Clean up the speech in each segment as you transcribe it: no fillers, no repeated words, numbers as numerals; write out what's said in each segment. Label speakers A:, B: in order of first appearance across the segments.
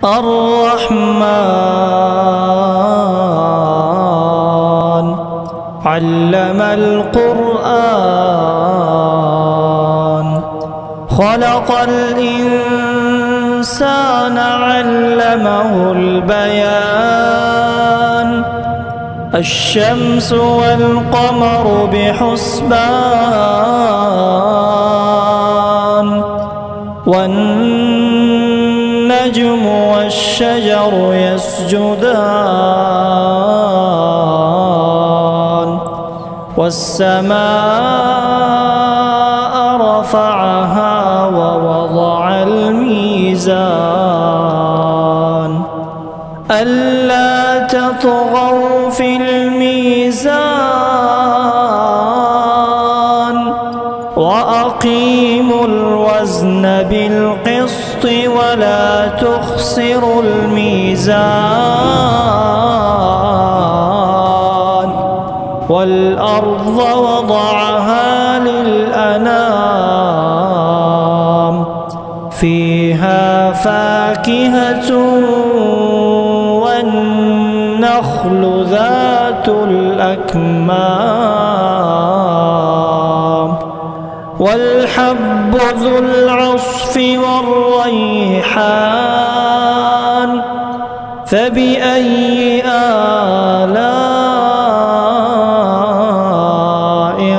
A: الرحمن علم القرآن خلق الإنسان علمه البيان الشمس والقمر بحسبان والنجم والشجر يسجدان والسماء رفعها ووضع الميزان ألا تطغوا في الميزان وأقيموا الوزن بالقسط ولا تخسروا الميزان والأرض وضعها للأنام فيها فاكهة والنخل ذات الأكمام والحب ذو العصف والريحان فبأي آلاء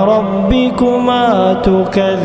A: ربكما تكذبان